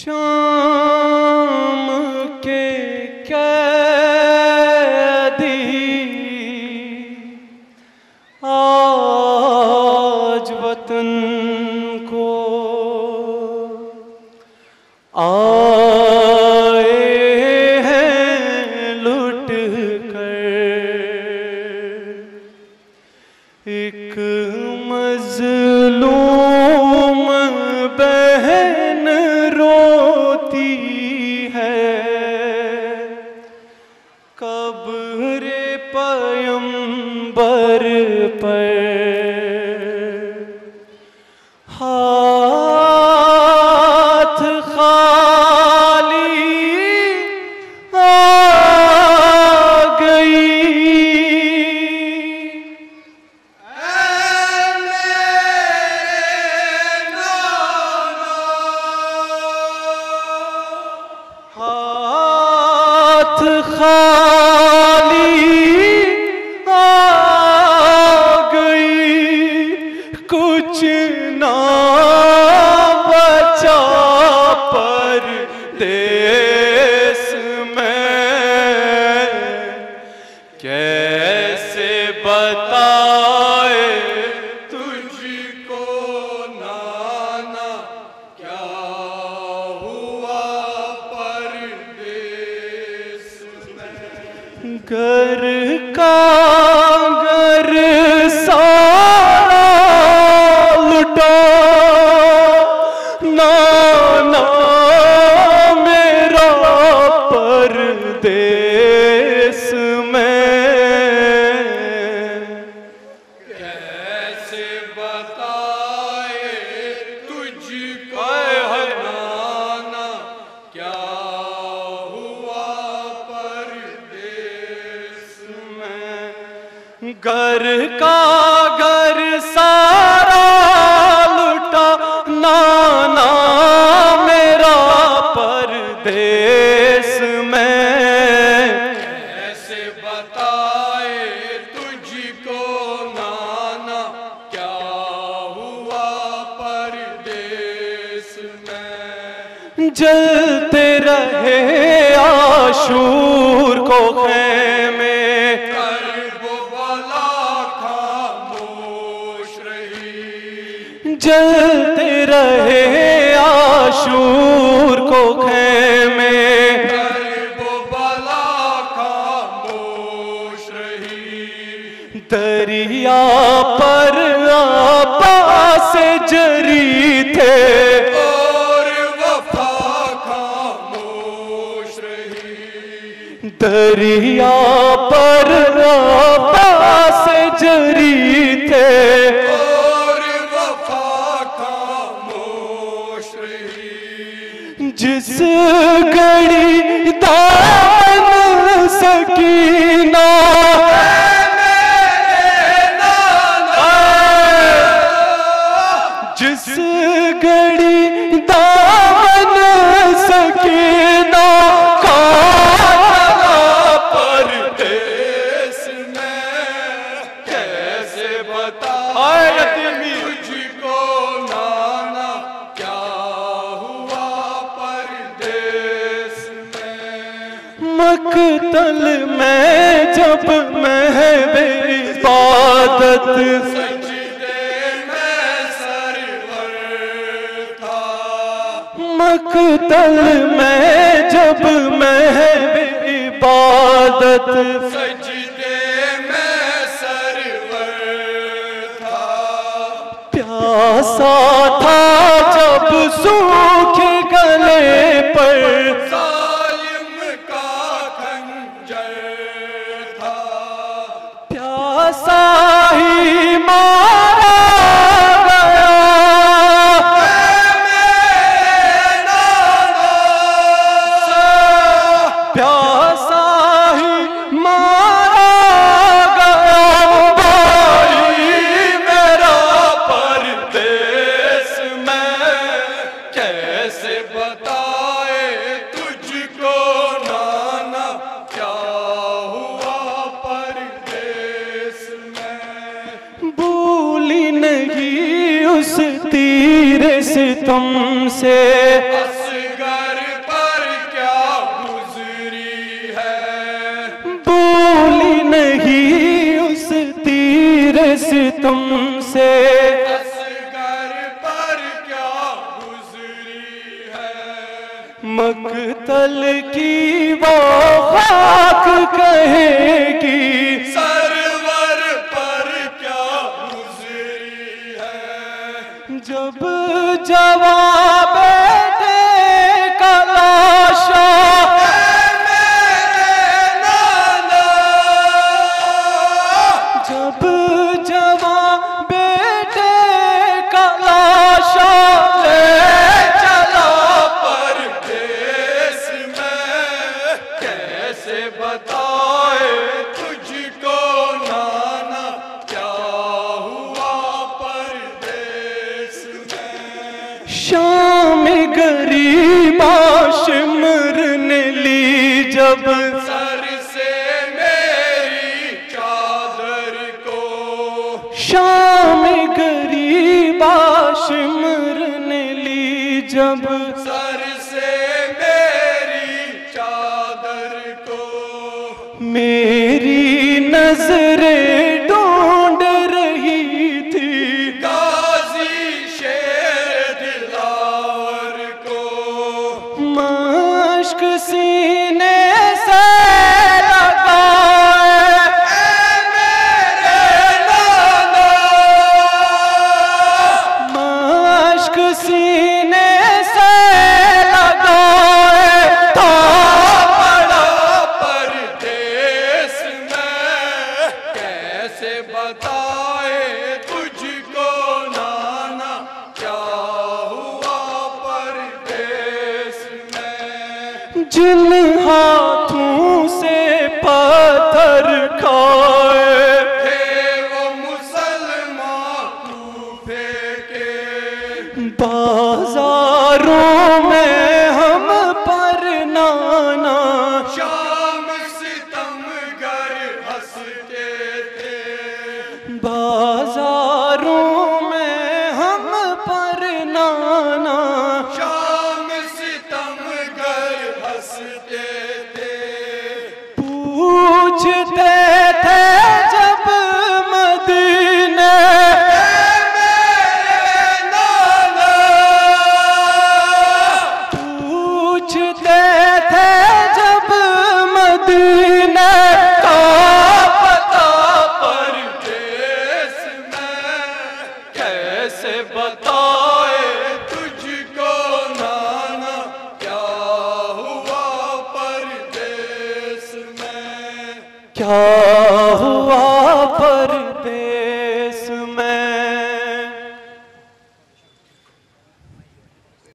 शाम के कैदी आज वतन को आए हैं लुट कर। एक मजलूम बहन रोती है कब्रे पैगंबर पर। हाथ खाली आ गई हाथ खाली आ गई कुछ ना बचा परदेस में। कैसे बताए तुझको नाना क्या हुआ परदेस में। घर का घर सारा लुटा नाना मेरा परदेस में। कैसे बताए तुझको नाना क्या हुआ परदेस में। घर का घर सारा लुटा नाना मेरा परदेस में। कैसे बताए तुझको नाना क्या हुआ परदेस में। जलते रहे आशूर को ख़ैमे जलते रहे आशूर को ख़ैमे बला खामोश रही। दरिया पर आपा से जरी थे और वफा खामोश रही। दरिया पर आपा से जरी थे जिस घड़ी दामन सकीना जिस घड़ी दामन सकीना का परदेस में। कैसे बताए तुझको नाना क्या हुआ परदेस में। मकतल में जब महवे इबादत मकतल में जब महवे इबादत सजदे में सरवर था। प्यासा था जब सूखे गले पर जालिम का खंजर था। प्यासा ही मारा प्यासा ही मारा गया भाई मेरा परदेस में। कैसे बताए तुझको नाना क्या हुआ परदेस में। भूली नहीं उस तीर सितम से असगर तुमसे असगर पर क्या गुजरी है। मक्तल की वो खाक कहेगी सरवर पर क्या गुजरी है। जब जवाब बेटे का लाशा जब जवाब बेटे का लाशा ले चला परदेस में कैसे बताए तुझको नाना क्या हुआ परदेस में। शाम गरीबा शिमर ने ली जब सर से मेरी चादर को। शाम गरीबा शिमर ने ली जब सर से मेरी चादर को। मेरी नजरें ढूंढ रही थी गाजी शेर दिलावर को। मश्क सीने से लगाए मेरे नाना मश्क सीने से लगाए था बड़ा परदेस में कैसे बताए तुझको नाना क्या हुआ परदेस में। जिन हाथों से पत्थर खाए थे वो मुसलमान तू फेंके। बाजारों में हम पर नाना शाम सितमगर हंसते थे। बाजारों में हम पर नाना शाम सितमगर हंसते थे। पूछते थे जब मदीने मेरे नाना पूछते थे जब मदीने का पता परदेस में कैसे बताए तुझको नाना क्या हुआ परदेस में। क्या